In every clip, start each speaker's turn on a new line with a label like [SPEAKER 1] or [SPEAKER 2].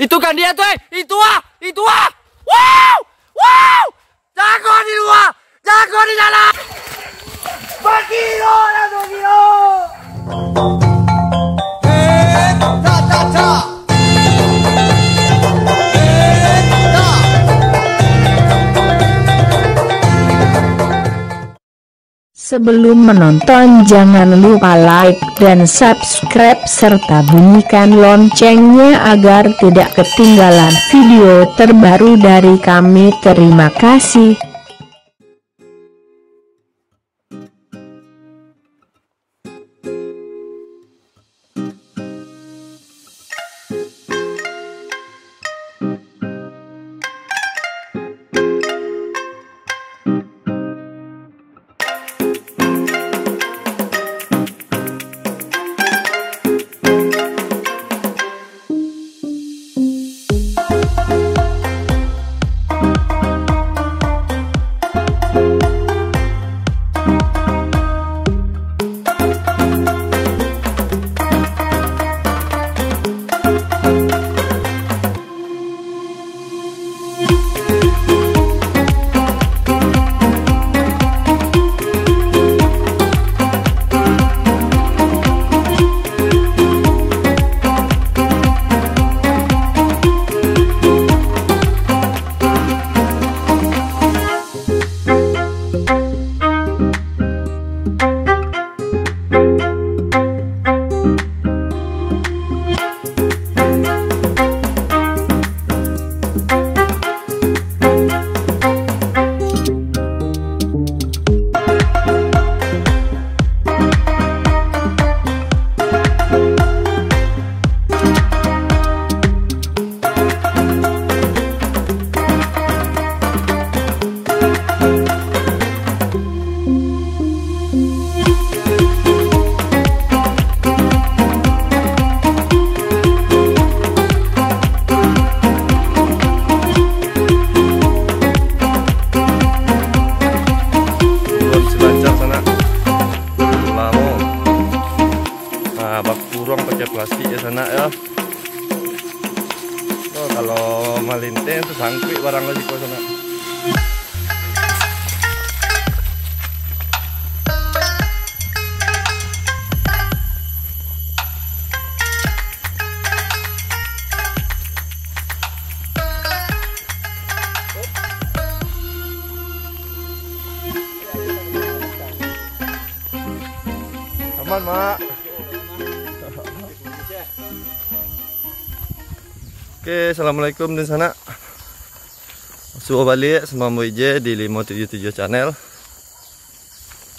[SPEAKER 1] Itu kan dia tuh, itu ah. Wow, wow, jago di luar, jago di dalam. Bagiro.
[SPEAKER 2] Sebelum menonton jangan lupa like dan subscribe serta bunyikan loncengnya agar tidak ketinggalan video terbaru dari kami. Terima kasih. Plastik ya sana ya. Oh, kalau malinte itu sangkui barang lagi kok sana. Aman, Mak. Oke, assalamualaikum di sana. Sudah balik sama Mbak Ije di 577 channel.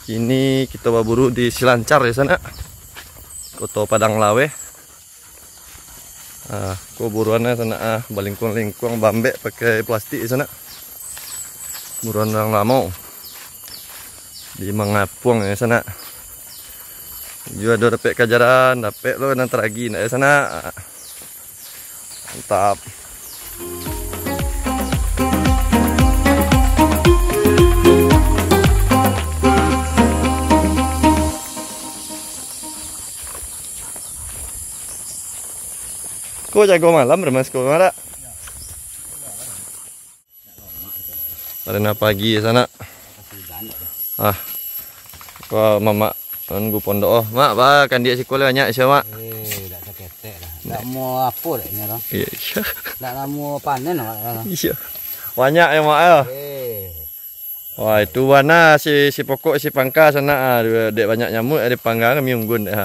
[SPEAKER 2] Kini kita berburu di Silancar ya sana, Kota Padang Lawe. Kau buruannya sana balingkung-lingkung bambe pakai plastik di sana. Buruan orang lama di Mangapung ya sana. Juga ada dapat kajaran, dapat lo nanti lagi ya sana. Mantap. Kau jago malam bermas kau mana? Karena pagi ya sana. Kau mama nunggu pondok. Oh, mak, kan dia sekolah banyak siapa?
[SPEAKER 3] Nggak mau apa dehnya dong.
[SPEAKER 1] Iya.
[SPEAKER 3] Nggak mau panen mak.
[SPEAKER 1] Iya. Banyak ya mak ya. Wah itu warna si pokok si pangka sana dek banyak nyamuk ada panggang kami unggun deh.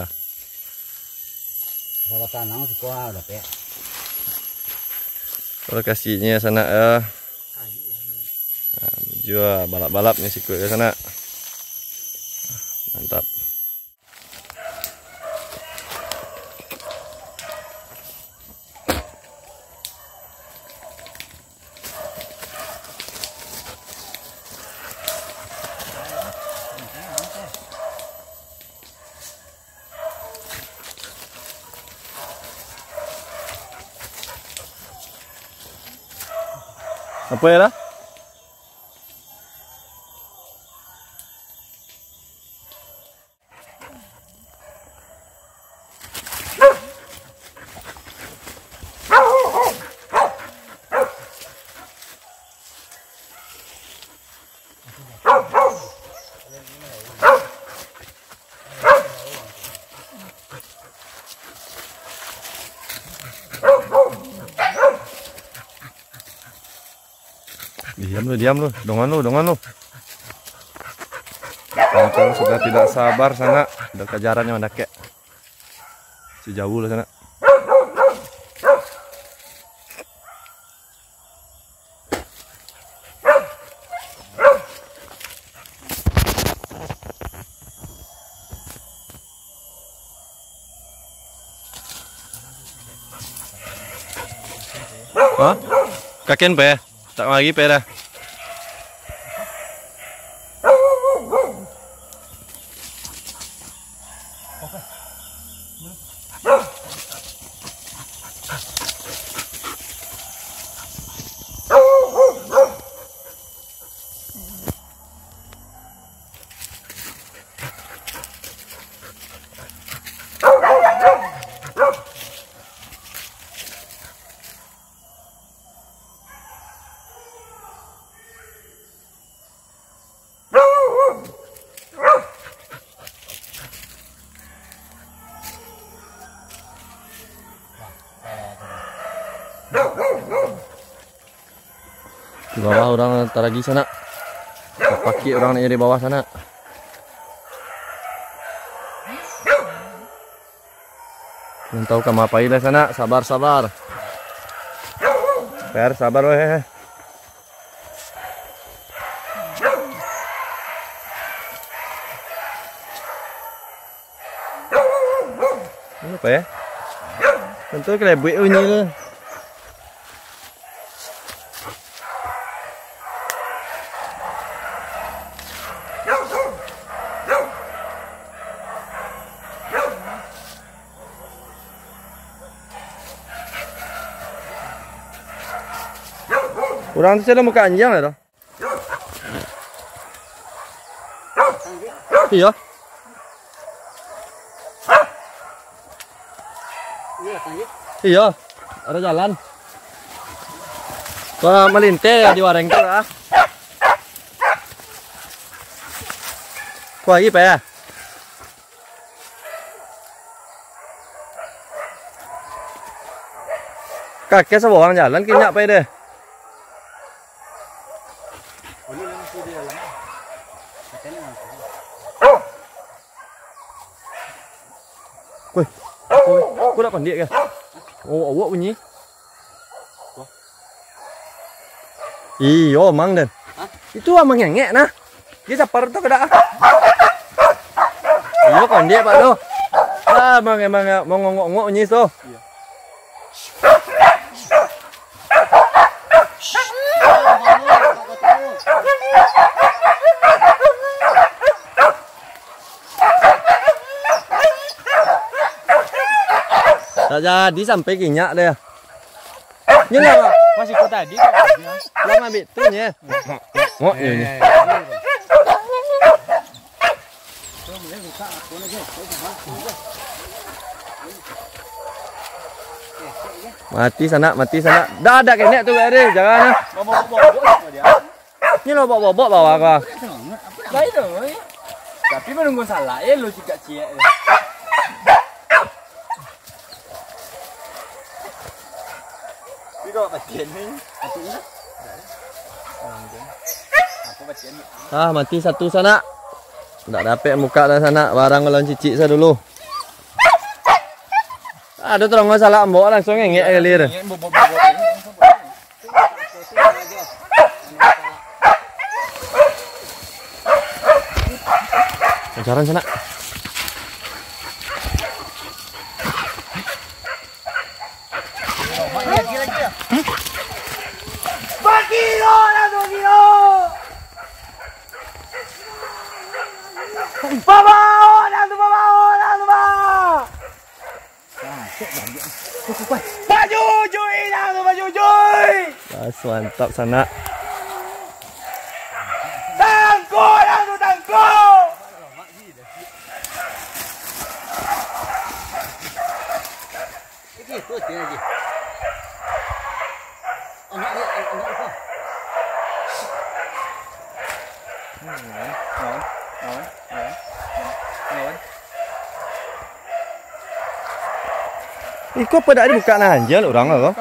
[SPEAKER 3] Kalau tanam si kuah udah pe.
[SPEAKER 1] Kalau kasihnya sana jual balap-balapnya si kuah sana. Mantap. Apa ya lah?
[SPEAKER 2] Diam lu, dongan lu. Kancang sudah tidak sabar sana, udah kejarannya mendake. Si jauh lah sana. Hah? Kakek pe? Tak lagi pe dah. Di bawah orang ntar lagi sana. Pakai orang yang di bawah sana. Belum tahu kamu apain lah sana. Sabar. Per, sabar weh. Ini apa ya? Tentu kelebuk ini lah. Orang tu saya muka anjing lah dah. Iya. Iya, ada jalan. Kau melintas di wareng tu lah. Kau lagi pe? Kakek sebuah orang jalan kinyak pe deh. Kau dah pandai ke? Oh, awak bunyi. Iyo, mang dan. Itu amang yang ngek nah. Dia sapar tu kada. Iyo pandai pak tu. Ah, mang mau ngongok bunyi tu. Tak jadi sampai kinyak deh. Ini lah
[SPEAKER 3] Masih kau tadi.
[SPEAKER 2] lama ambil tu nya. Oh ini. Mati sana. Dah ada kenek tu ada, jangan. Ini lo bobok bawa kau.
[SPEAKER 3] Baik tu. Tapi menunggu salah lo juga cie.
[SPEAKER 2] Ah, mati satu sana. Tak dapat muka dah sana. Barang lawan cicik saya dulu. Ada terong salah ambok langsung ngengek kali dia. Jalan sana. Mantap sana.
[SPEAKER 1] Tangko.
[SPEAKER 3] Itu dia lagi. Anak apa?
[SPEAKER 2] Ikut pada dibuka aja orang lah.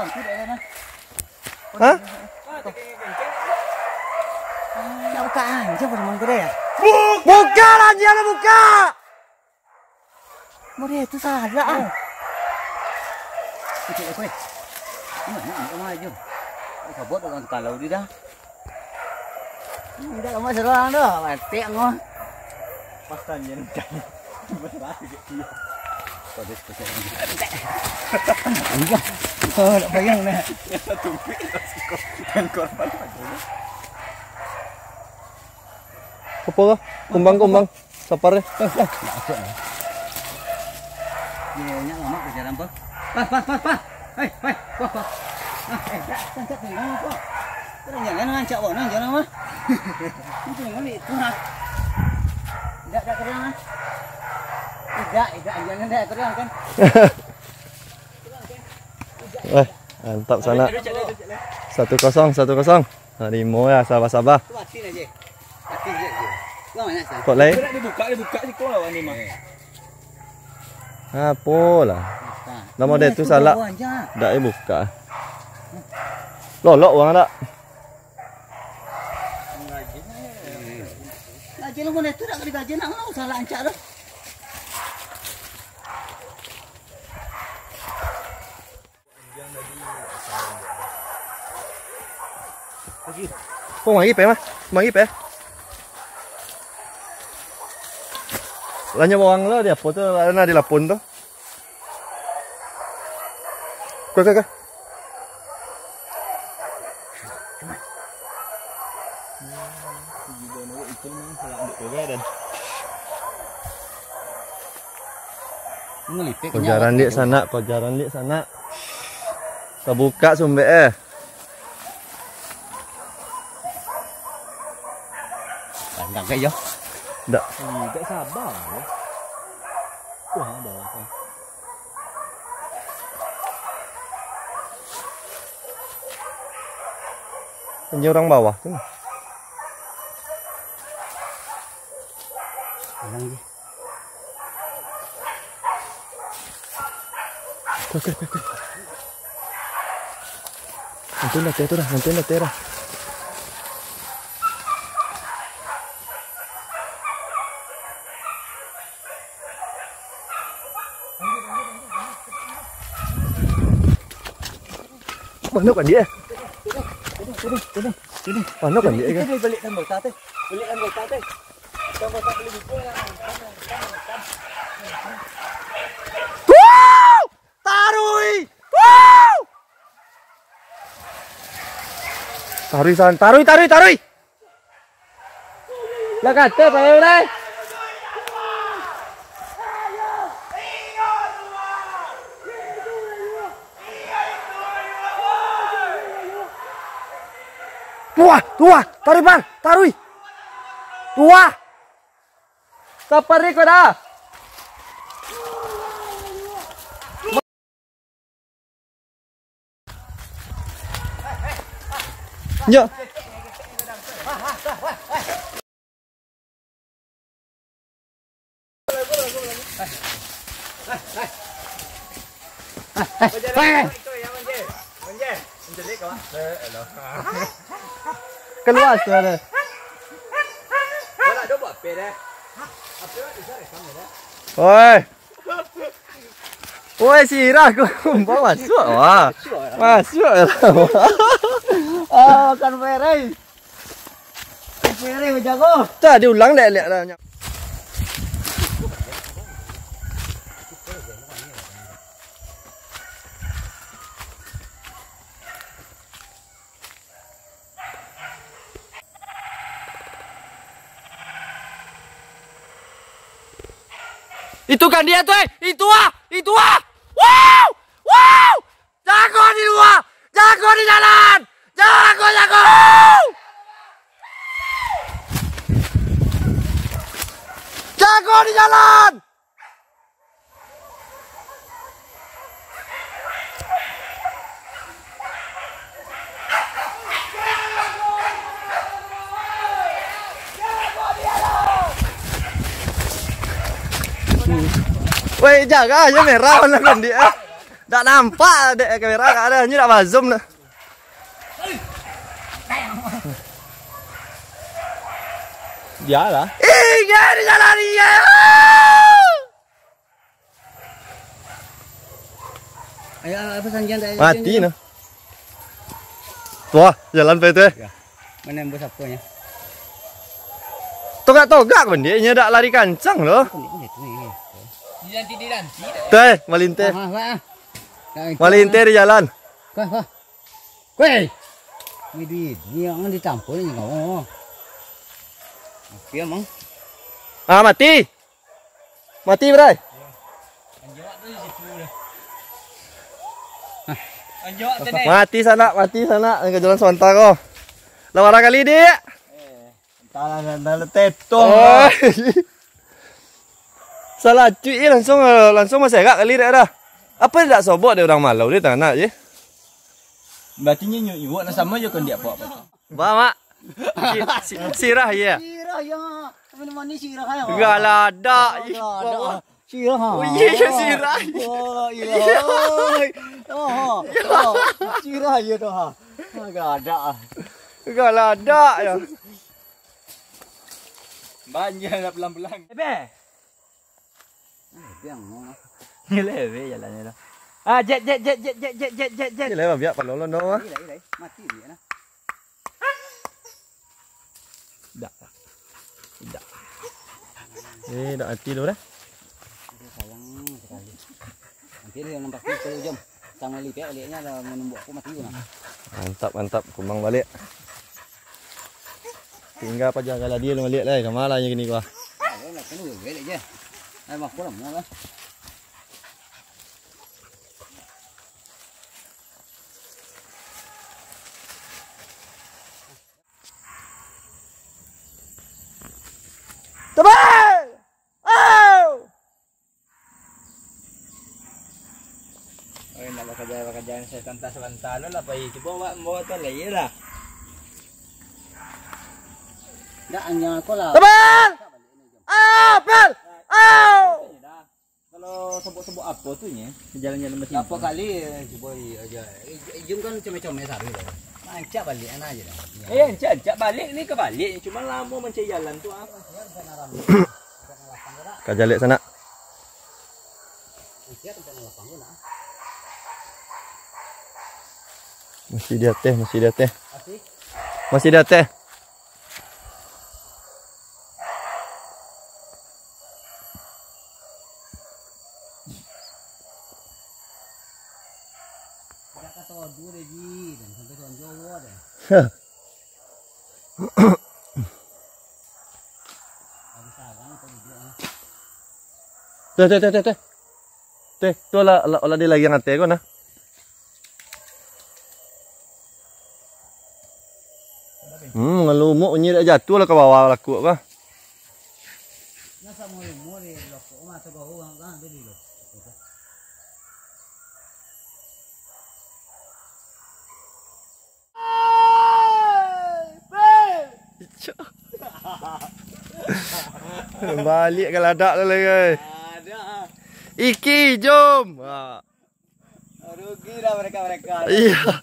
[SPEAKER 2] Hah?
[SPEAKER 3] Siapa teman kau ya?
[SPEAKER 1] Buka lah, jangan buka.
[SPEAKER 3] Mereka itu salah. Kecil aku. Ini maju. Kau buat orang kalau dia dah. Tidak lama serang dah, mati ngah.
[SPEAKER 2] Pastan yen. Belah dia.
[SPEAKER 3] Pedes pedes. Enggak. Oh, nak bayang dah.
[SPEAKER 2] Tumpi dan korban. Apa lah? Kumbang. Saparnya.
[SPEAKER 3] Dia nyak lama kerja apa? Pas. Hei, wah. Cancak ni apa? Kau jangan ngancak orang jangan mah. Itu ni itu nak. Tidak kerang ah. Tidak jangan dah kerang kan.
[SPEAKER 2] Mantap sana. 1-0. Harimau ya, sabar.
[SPEAKER 3] Mati aja. Mati je. Kau mana sah?
[SPEAKER 2] Kok lain?
[SPEAKER 3] Dia buka si kau lawan ni mah.
[SPEAKER 2] Apalah. Nama dia tu salah. Dak buka. Lolok orang tak?
[SPEAKER 3] Gaji lu mana tu tak gaji nak mau salah ancak tu.
[SPEAKER 2] Kau mari pe mah. Lanya bawang lah dia foto ada di lapun tu. Kau. Kau jalan di sana. Kau buka sumber
[SPEAKER 3] Pandang kayo.
[SPEAKER 2] Tak.
[SPEAKER 3] Tak sabar. Wah, ada apa?
[SPEAKER 2] Ini orang bawah tu.
[SPEAKER 3] Pandang je.
[SPEAKER 2] Kau. Nanti lah tera. Mana kan dia? Mana kan dia?
[SPEAKER 3] Kita balikkan bota tu. Yang bota boleh buka lah.
[SPEAKER 1] Tarui. Tarui. Lah kata pakai dah. Tua, tarui. Tua. Sapari ko dah.
[SPEAKER 2] Ya. Keluar suara. Oi, sirah aku bawa masuk. Wah. Masuk lah.
[SPEAKER 3] Oh, kan Ferry. Ferry jago.
[SPEAKER 2] Tak diulang lek dah.
[SPEAKER 1] Itu kan dia tuh, itu ah. Wow! Jago di luar, jago di jalan, jago. Jago di jalan.
[SPEAKER 2] Woi, jaga aja merah lah kan dia. Tak nampak dek kamera tak ada, hanya nak zoom dah. Dia lah.
[SPEAKER 1] Ingat di jalan dia.
[SPEAKER 3] Ayo apa sanjian tadi?
[SPEAKER 2] Mati nah. Tuh, jalan pe teh.
[SPEAKER 3] Mana yang bos apanya?
[SPEAKER 2] Togak-togak kan dia nya dak lari kancang loh.
[SPEAKER 3] Di nanti.
[SPEAKER 2] Teh, malinte. Malinte di jalan.
[SPEAKER 3] Kah. Weh. Ini duit. Ni yang ditampol ni kau. Oke, Mang.
[SPEAKER 2] Ah, mati. Mati, Bray. Mati sana ke jalan Sonta kau. Lawara kali dia.
[SPEAKER 1] Dalam teto.
[SPEAKER 2] Oh. Salah cuy langsung masih agak kali dia dah. Apa tidak sobok dia orang malau dia tanah je.
[SPEAKER 1] Berarti nyuk nak sama je kan dia apa.
[SPEAKER 2] Ba mak. Sirah ya.
[SPEAKER 3] Sirah ya. Mana sirah ya?
[SPEAKER 2] Enggak lah ada.
[SPEAKER 3] Sirah ha.
[SPEAKER 2] Oh iya sirah.
[SPEAKER 3] Oh iya. Oh. Sirah ya tu ha. Enggak ada.
[SPEAKER 2] Enggak lah ada ya.
[SPEAKER 1] Banyak dah pelan-pelan.
[SPEAKER 3] Biang mau.
[SPEAKER 1] Ni leve jalannya dah. Ah jet.
[SPEAKER 2] Ni lah biar palolon dong ah.
[SPEAKER 3] Ini mati dia nah.
[SPEAKER 1] Dak.
[SPEAKER 2] Dak hati tu dah.
[SPEAKER 3] Sayang sekali. Nanti dia nampak kita jom. Sama lipek lihatnya dah menumbuk aku mati guna.
[SPEAKER 2] Mantap kumbang balik. Tinggal apa jaga dia lu lihat lah kemalanya gini gua.
[SPEAKER 3] Ayo nak kena balik je. Ai mak kurang lah.
[SPEAKER 2] Tebal! Oh!
[SPEAKER 1] Ay nak kerja saya tanta sebentar lah pai cuba bawa tu lah lah.
[SPEAKER 3] Dah anjang aku lah.
[SPEAKER 2] Tebal! Pel!
[SPEAKER 1] Kalau sebut-sebut apa tu nya? Jalan-jalan macam
[SPEAKER 3] Apa kali cuba aja. Jom kan macam-macam ya sari dah. Mancak balik anak aja dah.
[SPEAKER 1] Encak balik ni kebalik cuma lama mencari jalan tu apa.
[SPEAKER 2] Kajalik sana. Masih dia teh. Masih dia teh. Teh, tu lah dia lagi ngate kau nah. Ngelumuk ni dah jatuh lah ke bawah laku apa?
[SPEAKER 3] Nasa mo ni loko masa bahu kan beli lo.
[SPEAKER 2] Balik ke ladak tu lagi.
[SPEAKER 3] Ada.
[SPEAKER 2] Iki, jom.
[SPEAKER 3] Rugi dah mereka.
[SPEAKER 2] Iya.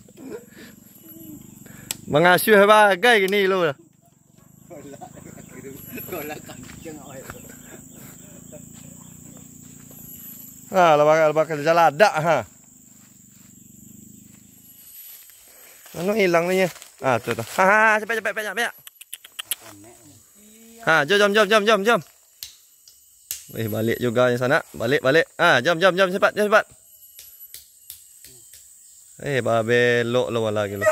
[SPEAKER 2] Mengasuh bagai gini lo.
[SPEAKER 3] Golak kancing awak.
[SPEAKER 2] Lepas kerja ladak ha. Mana hilang ni nya? Tu. Cepat. Jom. Balik juga yang sana. Balik. Jom cepat. Belok lo lagi lo.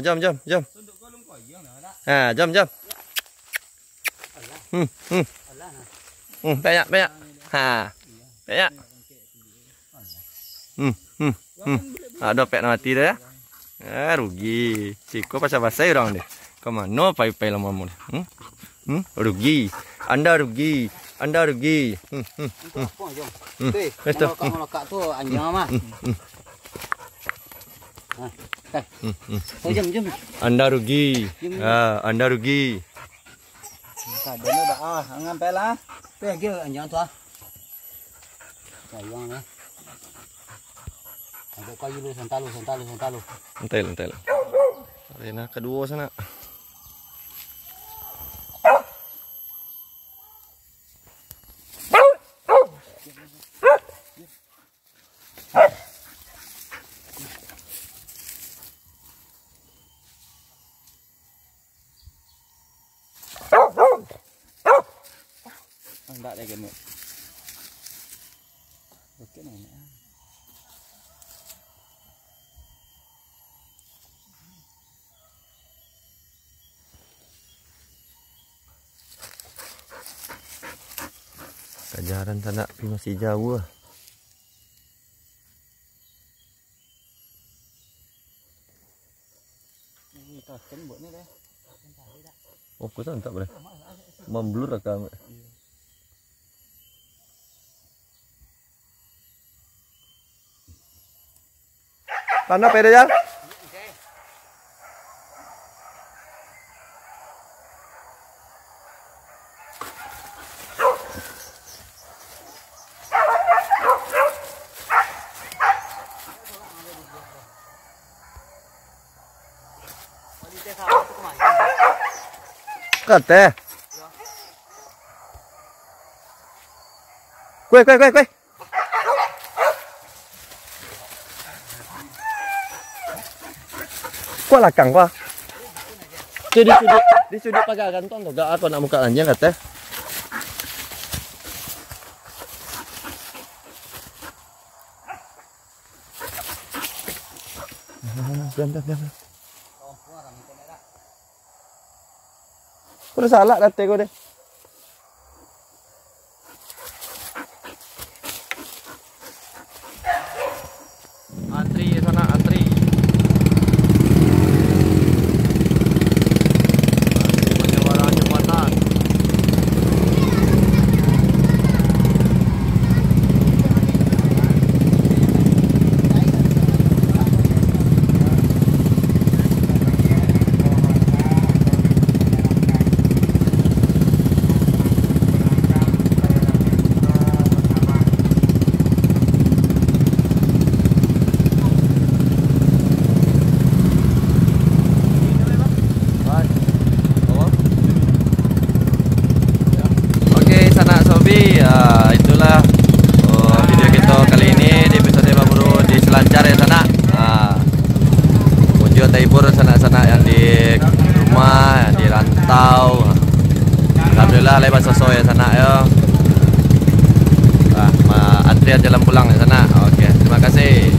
[SPEAKER 2] Jom. Jom. Banyak. Banyak. Dompet mati dah ya. Rugi. Ciko pasal-pasal orang dia. Kau mana pai-pai lama mu. Rugi. Anda rugi.
[SPEAKER 3] Kalau lekak tu anjing mah. Jom.
[SPEAKER 2] Anda rugi. Anda rugi.
[SPEAKER 3] Kadang dah ngambil lah. Pergi anjing tu sayang ni. Ada kayu lu sentalu.
[SPEAKER 2] Entel. Arena kedua sana.
[SPEAKER 3] lại cái một cái này nữa.
[SPEAKER 2] Kejaran sana tapi masih jauh. Oh, kita tak boleh. Memblur rekam. Tanda pede ya? Kate. Quay. Kok lakang pa? Di sudut pagagan to, enggak ako nak muka anjing kate. Diam. Udah salah kate ko deh. Antri sana, antri. Menyebarang jembatan. Itulah video kita kali ini di episode Baburu di Selancar ya sana. Tujuan hibur sana-sana yang di rumah, yang di rantau. Alhamdulillah lepas sesuai ya sana ya. Antrian jalan pulang ya sana. Oke, terima kasih.